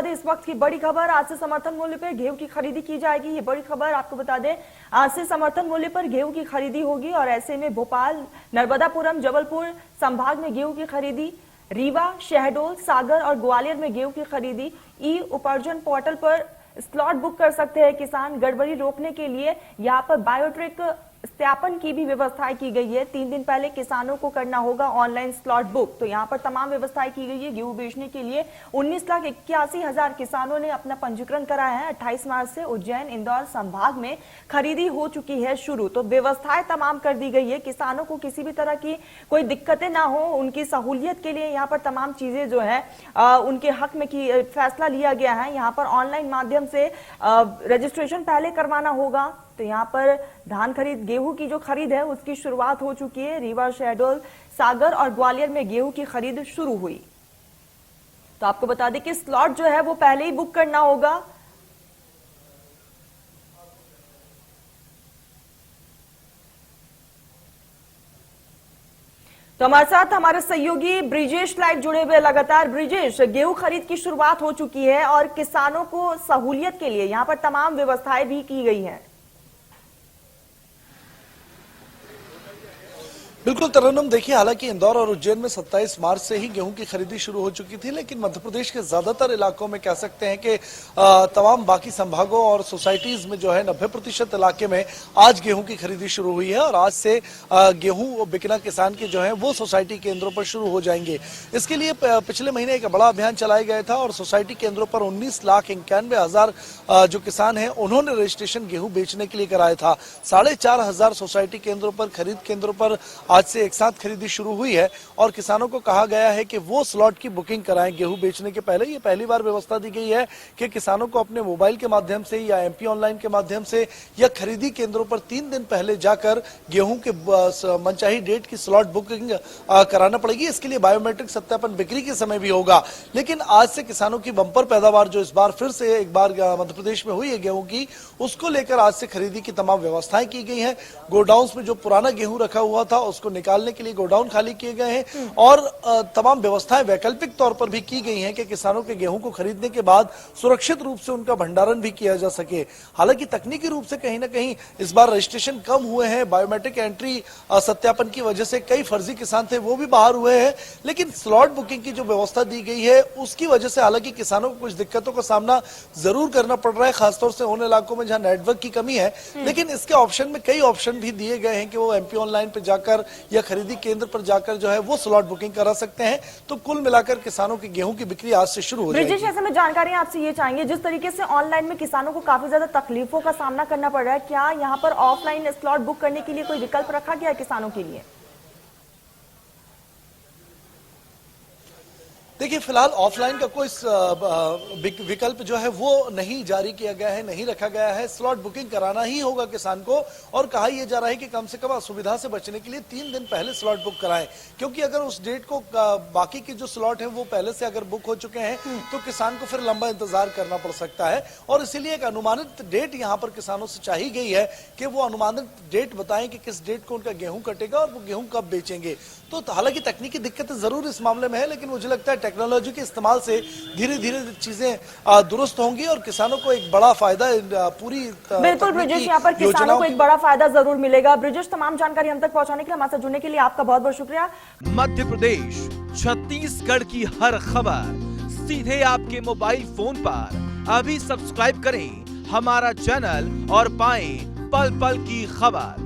दें इस वक्त की बड़ी खबर, आज से समर्थन मूल्य पर गेहूं की खरीदी की जाएगी। ये बड़ी खबर आपको बता दें, आज से समर्थन मूल्य पर गेहूं की खरीदी होगी और ऐसे में भोपाल, नर्मदापुरम, जबलपुर संभाग में गेहूं की खरीदी, रीवा, शहडोल, सागर और ग्वालियर में गेहूं की खरीदी ई उपार्जन पोर्टल पर स्लॉट बुक कर सकते हैं किसान। गड़बड़ी रोकने के लिए यहाँ पर बायोट्रिक सत्यापन की भी व्यवस्थाएं की गई है। 3 दिन पहले किसानों को करना होगा ऑनलाइन स्लॉट बुक। तो यहाँ पर तमाम व्यवस्थाएं की गई है। गेहूं बेचने के लिए 19,81,000 किसानों ने अपना पंजीकरण कराया है। 28 मार्च से उज्जैन, इंदौर संभाग में खरीदी हो चुकी है शुरू। तो व्यवस्थाएं तमाम कर दी गई है। किसानों को किसी भी तरह की कोई दिक्कतें ना हो, उनकी सहूलियत के लिए यहाँ पर तमाम चीजें जो है उनके हक में की फैसला लिया गया है। यहाँ पर ऑनलाइन माध्यम से रजिस्ट्रेशन पहले करवाना होगा। तो यहाँ पर धान खरीद, गेहूं की जो खरीद है उसकी शुरुआत हो चुकी है। रीवा, शहडोल, सागर और ग्वालियर में गेहूं की खरीद शुरू हुई। तो आपको बता दें कि स्लॉट जो है वो पहले ही बुक करना होगा। तो हमारे साथ हमारे सहयोगी ब्रिजेश लाइव जुड़े हुए लगातार। ब्रिजेश, गेहूं खरीद की शुरुआत हो चुकी है और किसानों को सहूलियत के लिए यहाँ पर तमाम व्यवस्थाएं भी की गई हैं। बिल्कुल तरन्नुम, देखिए हालांकि इंदौर और उज्जैन में 27 मार्च से ही गेहूं की खरीदी शुरू हो चुकी थी, लेकिन मध्य प्रदेश के ज्यादातर इलाकों में कह सकते हैं कि तमाम बाकी संभागों और सोसाइटीज में जो है 90% इलाके में आज गेहूं की खरीदी शुरू हुई है और आज से गेहूं बिकना किसान के जो है वो सोसाइटी केंद्रों पर शुरू हो जाएंगे। इसके लिए पिछले महीने एक बड़ा अभियान चलाया गया था और सोसाइटी केंद्रों पर 19,91,000 जो किसान है उन्होंने रजिस्ट्रेशन गेहूं बेचने के लिए कराया था। 4,500 सोसाइटी केंद्रों पर, खरीद केंद्रों पर आज से एक साथ खरीदी शुरू हुई है और किसानों को कहा गया है कि वो स्लॉट की बुकिंग कराएं गेहूं बेचने के पहले। ये पहली बार व्यवस्था दी गई है कि किसानों को अपने मोबाइल के माध्यम से या एमपी ऑनलाइन के माध्यम से या खरीदी केंद्रों पर 3 दिन पहले जाकर गेहूं के मनचाही डेट की स्लॉट बुकिंग कराना पड़ेगी। इसके लिए बायोमेट्रिक सत्यापन बिक्री के समय भी होगा। लेकिन आज से किसानों की बंपर पैदावार जो इस बार फिर से एक बार मध्य प्रदेश में हुई है गेहूं की, उसको लेकर आज से खरीदी की तमाम व्यवस्थाएं की गई हैं। गोडाउन में जो पुराना गेहूं रखा हुआ था उसको निकालने के लिए गोडाउन खाली किए गए हैं और तमाम व्यवस्थाएं वैकल्पिक तौर पर भी की गई हैं कि किसानों के गेहूं को खरीदने के बाद सुरक्षित रूप से उनका भंडारण भी किया जा सके। हालांकि तकनीकी रूप से कहीं ना कहीं इस बार रजिस्ट्रेशन कम हुए हैं। बायोमेट्रिक एंट्री सत्यापन की वजह से कई फर्जी किसान थे वो भी बाहर हुए हैं, लेकिन स्लॉट बुकिंग की जो व्यवस्था दी गई है उसकी वजह से हालांकि किसानों को कुछ दिक्कतों का सामना जरूर करना पड़ रहा है, खासतौर से उन इलाकों में जहां नेटवर्क की कमी है। लेकिन इसके ऑप्शन में कई ऑप्शन भी दिए गए हैं कि वो एमपी ऑनलाइन पे जाकर या खरीदी केंद्र पर जाकर जो है वो स्लॉट बुकिंग करा सकते हैं। तो कुल मिलाकर किसानों की गेहूं की बिक्री आज से शुरू हो जाएगी। ब्रिजेश, ऐसे में जानकारी आपसे ये चाहेंगे, जिस तरीके से ऑनलाइन में किसानों को काफी ज्यादा तकलीफों का सामना करना पड़ रहा है, क्या यहाँ पर ऑफलाइन स्लॉट बुक करने के लिए कोई विकल्प रखा गया है किसानों के लिए? देखिए फिलहाल ऑफलाइन का कोई विकल्प जो है वो नहीं जारी किया गया है, नहीं रखा गया है। स्लॉट बुकिंग कराना ही होगा किसान को और कहा यह जा रहा है कि कम से कम असुविधा से बचने के लिए 3 दिन पहले स्लॉट बुक कराएं, क्योंकि अगर उस डेट को बाकी के जो स्लॉट है वो पहले से अगर बुक हो चुके हैं तो किसान को फिर लंबा इंतजार करना पड़ सकता है। और इसीलिए एक अनुमानित डेट यहाँ पर किसानों से चाही गई है कि वो अनुमानित डेट बताएं कि किस डेट को उनका गेहूं कटेगा और वो गेहूं कब बेचेंगे। तो हालांकि तकनीकी दिक्कतें जरूर इस मामले में है, लेकिन मुझे लगता है टेक्नोलॉजी के इस्तेमाल से धीरे धीरे चीजें दुरुस्त होंगी और किसानों को एक बड़ा फायदा पूरी बिल्कुल ब्रिजेश, यहाँ पर किसानों को एक बड़ा फायदा जरूर मिलेगा। ब्रिजेश, तमाम जानकारी हम तक पहुंचाने के लिए, हमारे साथ जुड़ने के लिए आपका बहुत बहुत शुक्रिया। मध्य प्रदेश, छत्तीसगढ़ की हर खबर सीधे आपके मोबाइल फोन पर। अभी सब्सक्राइब करें हमारा चैनल और पाएं पल पल की खबर।